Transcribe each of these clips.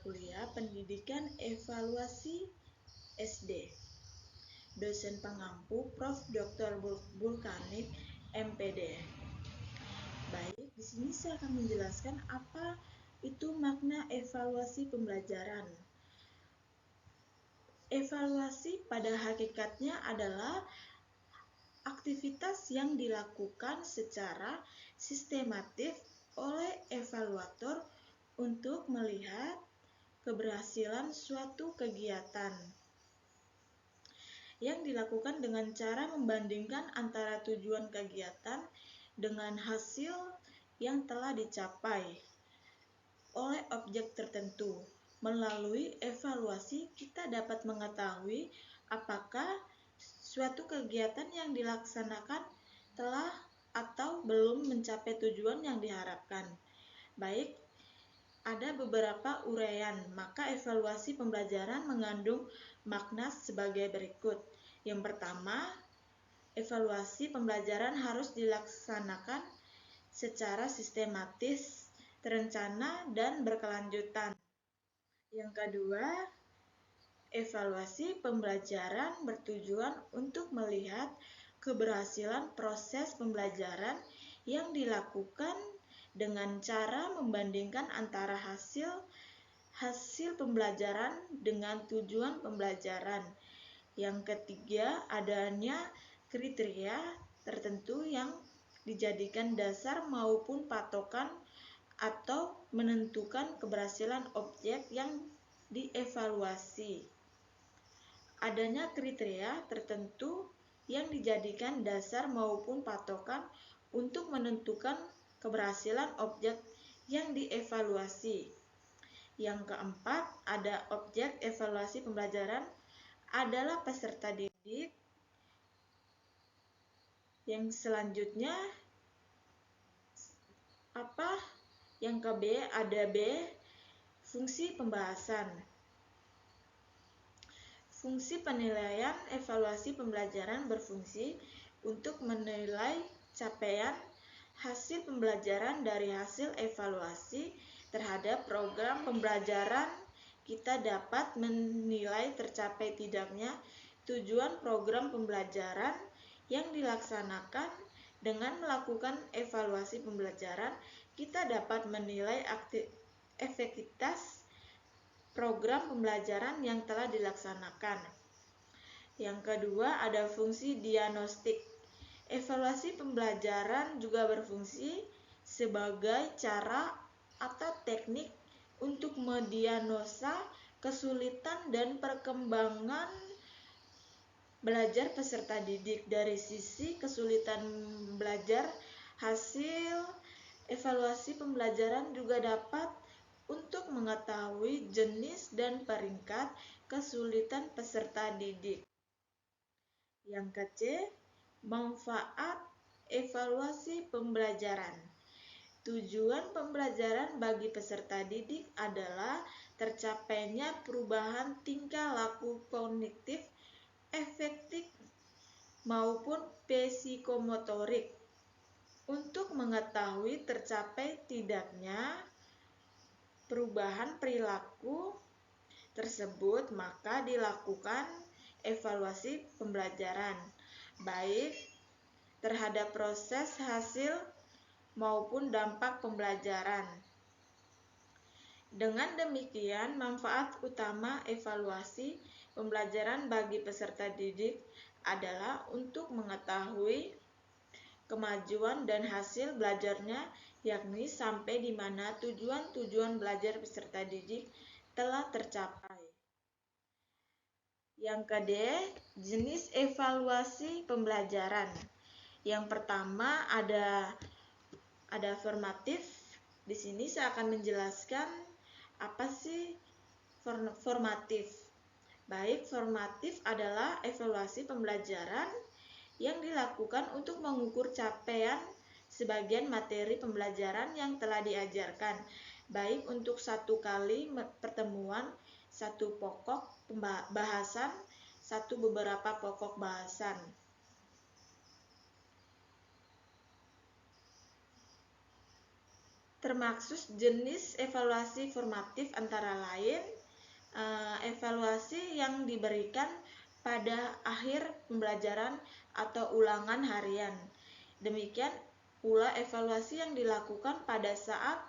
kuliah Pendidikan Evaluasi SD. Dosen pengampu Prof. Dr. Bulkanik, MPD. Baik, di sini saya akan menjelaskan apa itu makna evaluasi pembelajaran. Evaluasi pada hakikatnya adalah aktivitas yang dilakukan secara sistematif oleh evaluator untuk melihat keberhasilan suatu kegiatan yang dilakukan dengan cara membandingkan antara tujuan kegiatan dengan hasil yang telah dicapai oleh objek tertentu. Melalui evaluasi, kita dapat mengetahui apakah suatu kegiatan yang dilaksanakan telah atau belum mencapai tujuan yang diharapkan. Baik, ada beberapa uraian, maka evaluasi pembelajaran mengandung makna sebagai berikut. Yang pertama, evaluasi pembelajaran harus dilaksanakan secara sistematis, terencana, dan berkelanjutan. Yang kedua, evaluasi pembelajaran bertujuan untuk melihat keberhasilan proses pembelajaran yang dilakukan dengan cara membandingkan antara hasil pembelajaran dengan tujuan pembelajaran. Yang ketiga, adanya kriteria tertentu yang dijadikan dasar maupun patokan atau menentukan keberhasilan objek yang dievaluasi. Adanya kriteria tertentu yang dijadikan dasar maupun patokan untuk menentukan keberhasilan objek yang dievaluasi. Yang keempat, ada objek evaluasi pembelajaran adalah peserta didik. Yang selanjutnya Yang ke B, ada B, fungsi pembahasan. Fungsi penilaian evaluasi pembelajaran berfungsi untuk menilai capaian hasil pembelajaran dari hasil evaluasi terhadap program pembelajaran. Kita dapat menilai tercapai tidaknya tujuan program pembelajaran yang dilaksanakan. Dengan melakukan evaluasi pembelajaran, kita dapat menilai efektivitas program pembelajaran yang telah dilaksanakan. Yang kedua, ada fungsi diagnostik. Evaluasi pembelajaran juga berfungsi sebagai cara atau teknik untuk mendiagnosa kesulitan dan perkembangan belajar peserta didik. Dari sisi kesulitan belajar, hasil evaluasi pembelajaran juga dapat untuk mengetahui jenis dan peringkat kesulitan peserta didik. Yang ke-C, manfaat evaluasi pembelajaran. Tujuan pembelajaran bagi peserta didik adalah tercapainya perubahan tingkah laku kognitif, afektif, maupun psikomotorik. Untuk mengetahui tercapai tidaknya perubahan perilaku tersebut, maka dilakukan evaluasi pembelajaran, baik terhadap proses, hasil, maupun dampak pembelajaran. Dengan demikian, manfaat utama evaluasi pembelajaran bagi peserta didik adalah untuk mengetahui kemajuan dan hasil belajarnya, yakni sampai di mana tujuan-tujuan belajar peserta didik telah tercapai. Yang ke-D, jenis evaluasi pembelajaran. Yang pertama ada formatif. Di sini saya akan menjelaskan apa sih formatif. Baik, formatif adalah evaluasi pembelajaran yang dilakukan untuk mengukur capaian sebagian materi pembelajaran yang telah diajarkan, baik untuk satu kali pertemuan, satu pokok bahasan, satu beberapa pokok bahasan. Termaksud jenis evaluasi formatif antara lain evaluasi yang diberikan pada akhir pembelajaran atau ulangan harian. Demikian pula evaluasi yang dilakukan pada saat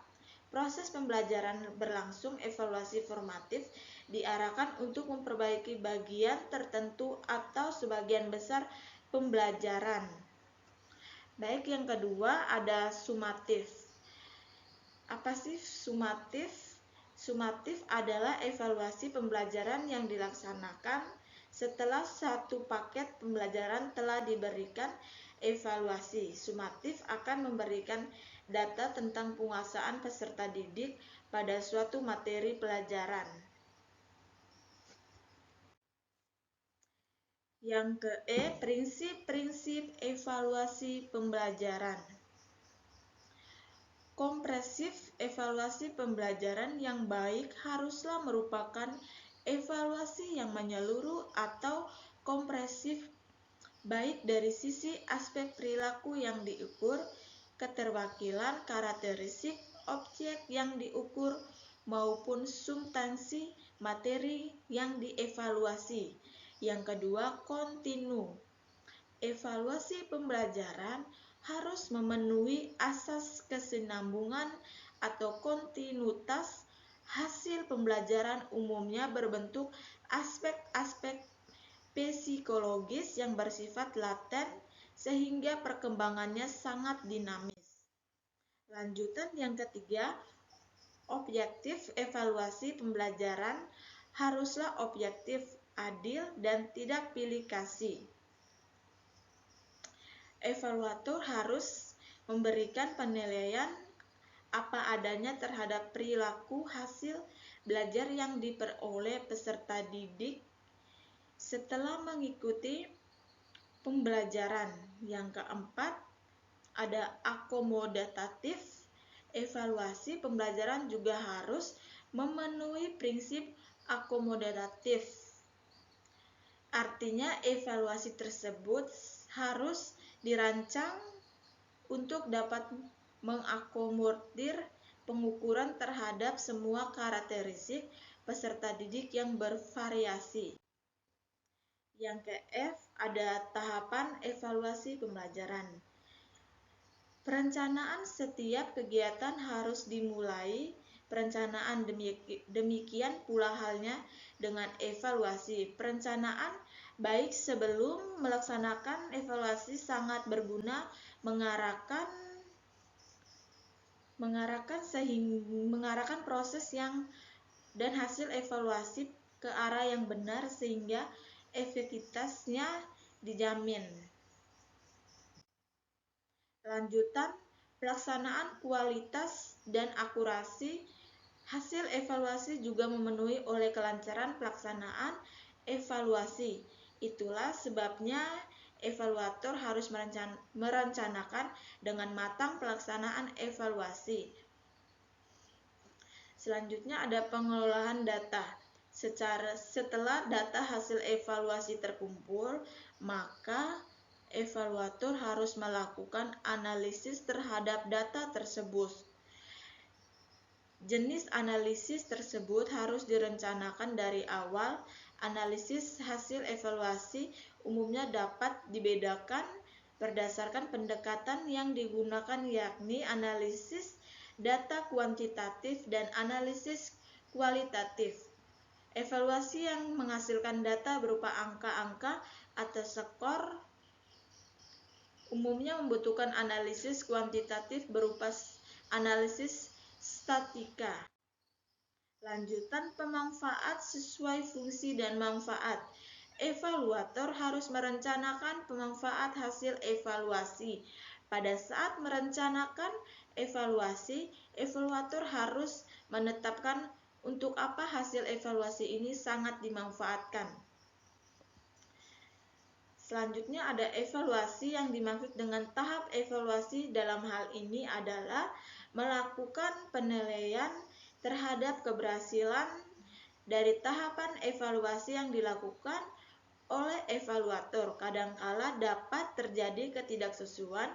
proses pembelajaran berlangsung. Evaluasi formatif diarahkan untuk memperbaiki bagian tertentu atau sebagian besar pembelajaran. Baik, yang kedua ada sumatif. Apa sih sumatif? Sumatif adalah evaluasi pembelajaran yang dilaksanakan setelah satu paket pembelajaran telah diberikan evaluasi. Sumatif akan memberikan data tentang penguasaan peserta didik pada suatu materi pelajaran. Yang prinsip-prinsip evaluasi pembelajaran. Komprehensif evaluasi pembelajaran yang baik haruslah merupakan evaluasi yang menyeluruh atau komprehensif, baik dari sisi aspek perilaku yang diukur, keterwakilan karakteristik objek yang diukur, maupun substansi materi yang dievaluasi. Yang kedua, kontinu. Evaluasi pembelajaran harus memenuhi asas kesinambungan atau kontinuitas. Hasil pembelajaran umumnya berbentuk aspek-aspek psikologis yang bersifat laten sehingga perkembangannya sangat dinamis. Lanjutan yang ketiga, objektif evaluasi pembelajaran haruslah objektif, adil, dan tidak pilih kasih. Evaluator harus memberikan penilaian apa adanya terhadap perilaku hasil belajar yang diperoleh peserta didik setelah mengikuti pembelajaran. Yang keempat, ada akomodatif. Evaluasi pembelajaran juga harus memenuhi prinsip akomodatif. Artinya, evaluasi tersebut harus dirancang untuk dapat mengakomodir pengukuran terhadap semua karakteristik peserta didik yang bervariasi. Yang ke-F ada tahapan evaluasi pembelajaran. Perencanaan setiap kegiatan harus dimulai. Perencanaan demikian pula halnya dengan evaluasi. Perencanaan baik sebelum melaksanakan evaluasi sangat berguna mengarahkan proses dan hasil evaluasi ke arah yang benar sehingga efektivitasnya dijamin. Lanjutan, pelaksanaan kualitas dan akurasi hasil evaluasi juga memenuhi oleh kelancaran pelaksanaan evaluasi. Itulah sebabnya evaluator harus merencanakan dengan matang pelaksanaan evaluasi. Selanjutnya ada pengelolaan data. Setelah data hasil evaluasi terkumpul, maka evaluator harus melakukan analisis terhadap data tersebut. Jenis analisis tersebut harus direncanakan dari awal. Analisis hasil evaluasi umumnya dapat dibedakan berdasarkan pendekatan yang digunakan, yakni analisis data kuantitatif dan analisis kualitatif. Evaluasi yang menghasilkan data berupa angka-angka atau skor umumnya membutuhkan analisis kuantitatif berupa analisis statika. Lanjutan, pemanfaat sesuai fungsi dan manfaat. Evaluator harus merencanakan pemanfaat hasil evaluasi. Pada saat merencanakan evaluasi, evaluator harus menetapkan untuk apa hasil evaluasi ini sangat dimanfaatkan. Selanjutnya ada evaluasi. Yang dimaksud dengan tahap evaluasi dalam hal ini adalah melakukan penilaian terhadap keberhasilan dari tahapan evaluasi yang dilakukan oleh evaluator. Kadangkala dapat terjadi ketidaksesuaian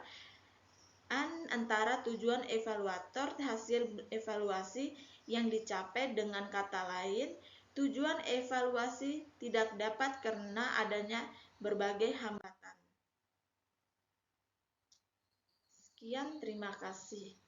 antara tujuan evaluator hasil evaluasi yang dicapai. Dengan kata lain, tujuan evaluasi tidak dapat karena adanya berbagai hambatan. Sekian, terima kasih.